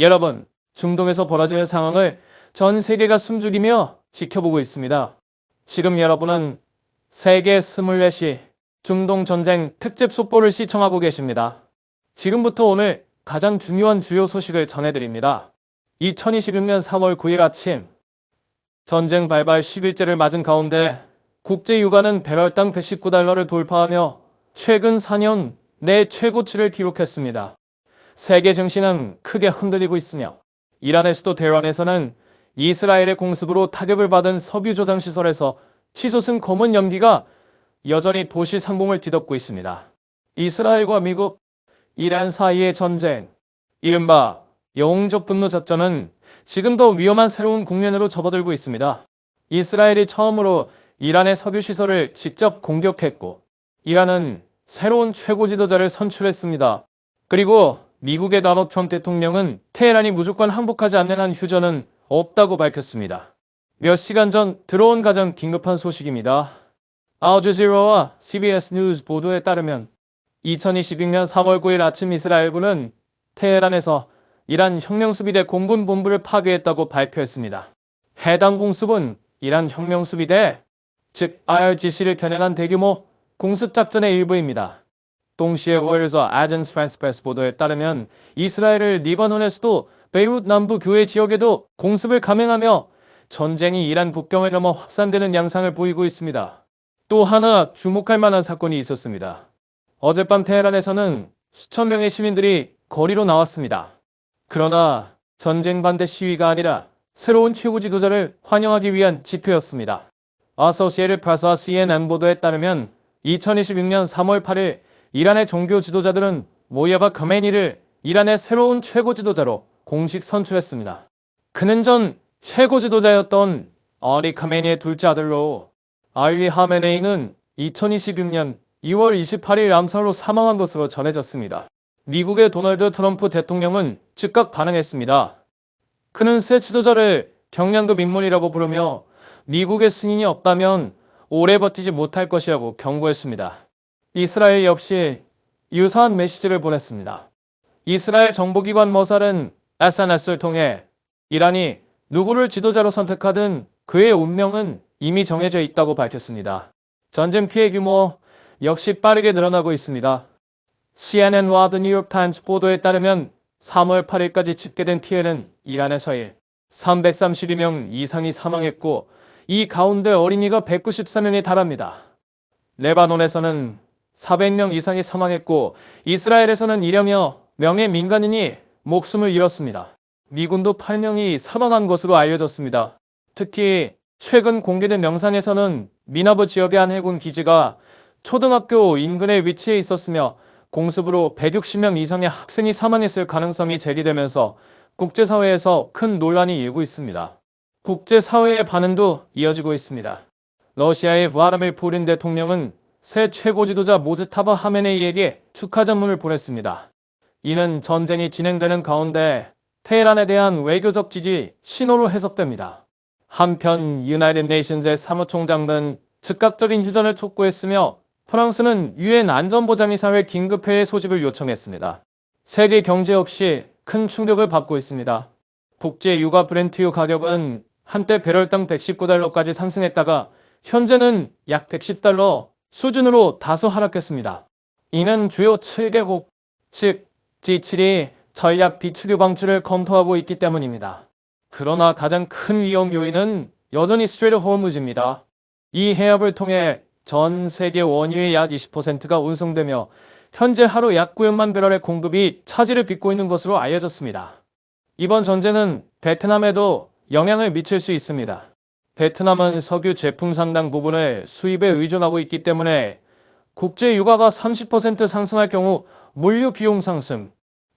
여러분, 중동에서 벌어지는 상황을 전 세계가 숨죽이며 지켜보고 있습니다. 지금 여러분은 세계 24시 중동 전쟁 특집 속보를 시청하고 계십니다. 지금부터 오늘 가장 중요한 주요 소식을 전해드립니다. 2026년 3월 9일 아침, 전쟁 발발 10일째를 맞은 가운데 국제유가는 배럴당 119달러를 돌파하며 최근 4년 내 최고치를 기록했습니다. 세계 증시는 크게 흔들리고 있으며 이란의 수도 테헤란에서는 이스라엘의 공습으로 타격을 받은 석유 저장 시설에서 치솟은 검은 연기가 여전히 도시 상공을 뒤덮고 있습니다. 이스라엘과 미국, 이란 사이의 전쟁, 이른바 영웅적 분노 작전은 지금 더 위험한 새로운 국면으로 접어들고 있습니다. 이스라엘이 처음으로 이란의 석유 시설을 직접 공격했고, 이란은 새로운 최고 지도자를 선출했습니다. 그리고 미국의 도널드 트럼프 대통령은 테헤란이 무조건 항복하지 않는 한 휴전은 없다고 밝혔습니다. 몇 시간 전 들어온 가장 긴급한 소식입니다. 알제지라와 CBS 뉴스 보도에 따르면 2026년 3월 9일 아침 이스라엘군은 테헤란에서 이란 혁명수비대 공군 본부를 파괴했다고 발표했습니다. 해당 공습은 이란 혁명수비대, 즉 IRGC를 겨냥한 대규모 공습작전의 일부입니다. 동시에 워일과 아젠스 프랑스 프레스 보도에 따르면 이스라엘을 리바논의 수도 베이루트 남부 교외 지역에도 공습을 감행하며 전쟁이 이란 국경을 넘어 확산되는 양상을 보이고 있습니다. 또 하나 주목할 만한 사건이 있었습니다. 어젯밤 테헤란에서는 수천 명의 시민들이 거리로 나왔습니다. 그러나 전쟁 반대 시위가 아니라 새로운 최고 지도자를 환영하기 위한 집회였습니다. 어소시에이티드 프레스와 CNN 보도에 따르면 2026년 3월 8일 이란의 종교 지도자들은 모야바 카메니를 이란의 새로운 최고 지도자로 공식 선출했습니다. 그는 전 최고 지도자였던 알리 카메니의 둘째 아들로, 알리 하메네이는 2026년 2월 28일 암살로 사망한 것으로 전해졌습니다. 미국의 도널드 트럼프 대통령은 즉각 반응했습니다. 그는 새 지도자를 경량급 인물이라고 부르며 미국의 승인이 없다면 오래 버티지 못할 것이라고 경고했습니다. 이스라엘 역시 유사한 메시지를 보냈습니다. 이스라엘 정보기관 머살은 SNS를 통해 이란이 누구를 지도자로 선택하든 그의 운명은 이미 정해져 있다고 밝혔습니다. 전쟁 피해 규모 역시 빠르게 늘어나고 있습니다. CNN와 The New York Times 보도에 따르면 3월 8일까지 집계된 피해는 이란에서 332명 이상이 사망했고, 이 가운데 어린이가 194명에 달합니다. 레바논에서는 400명 이상이 사망했고, 이스라엘에서는 1여 명의 민간인이 목숨을 잃었습니다. 미군도 8명이 사망한 것으로 알려졌습니다. 특히 최근 공개된 영상에서는 미나브 지역의 한 해군 기지가 초등학교 인근에 위치해 있었으며 공습으로 160명 이상의 학생이 사망했을 가능성이 제기되면서 국제사회에서 큰 논란이 일고 있습니다. 국제사회의 반응도 이어지고 있습니다. 러시아의 블라디미르 푸틴 대통령은 새 최고 지도자 모즈타바 하메네이에게 축하 전문을 보냈습니다. 이는 전쟁이 진행되는 가운데 테헤란에 대한 외교적 지지 신호로 해석됩니다. 한편 유나이티드 네이션즈의 사무총장 등 즉각적인 휴전을 촉구했으며 프랑스는 유엔 안전보장이사회 긴급회의 소집을 요청했습니다. 세계 경제 역시 큰 충격을 받고 있습니다. 국제 유가 브렌트유 가격은 한때 배럴당 119달러까지 상승했다가 현재는 약 110달러 수준으로 다소 하락했습니다. 이는 주요 7개국, 즉 G7이 전략 비축유 방출을 검토하고 있기 때문입니다. 그러나 가장 큰 위험 요인은 여전히 스트레이트 호르무즈입니다. 이 해협을 통해 전 세계 원유의 약 20%가 운송되며 현재 하루 약 900만 배럴의 공급이 차질을 빚고 있는 것으로 알려졌습니다. 이번 전쟁은 베트남에도 영향을 미칠 수 있습니다. 베트남은 석유 제품 상당 부분을 수입에 의존하고 있기 때문에 국제 유가가 30% 상승할 경우 물류 비용 상승,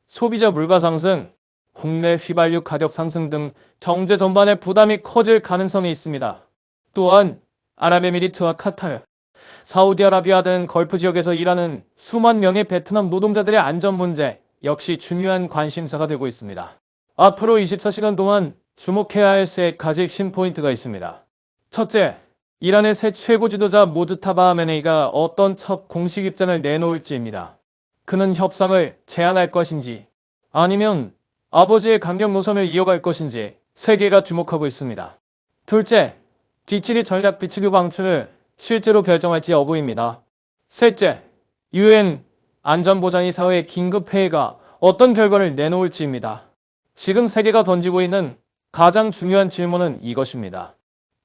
소비자 물가 상승, 국내 휘발유 가격 상승 등 경제 전반에 부담이 커질 가능성이 있습니다. 또한 아랍에미리트와 카타르, 사우디아라비아 등 걸프 지역에서 일하는 수만 명의 베트남 노동자들의 안전 문제 역시 중요한 관심사가 되고 있습니다. 앞으로 24시간 동안 주목해야 할 세 가지 핵심 포인트가 있습니다. 첫째, 이란의 새 최고 지도자 모즈타바 하메네이가 어떤 첫 공식 입장을 내놓을지입니다. 그는 협상을 제안할 것인지 아니면 아버지의 강경 노선을 이어갈 것인지 세계가 주목하고 있습니다. 둘째, G7이 전략 비축유 방출을 실제로 결정할지 여부입니다. 셋째, UN 안전보장이사회의 긴급회의가 어떤 결과를 내놓을지입니다. 지금 세계가 던지고 있는 가장 중요한 질문은 이것입니다.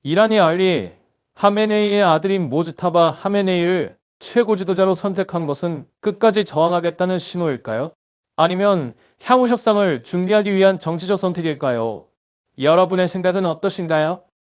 이란이 알리 하메네이의 아들인 모즈타바 하메네이를 최고 지도자로 선택한 것은 끝까지 저항하겠다는 신호일까요? 아니면 향후 협상을 준비하기 위한 정치적 선택일까요? 여러분의 생각은 어떠신가요?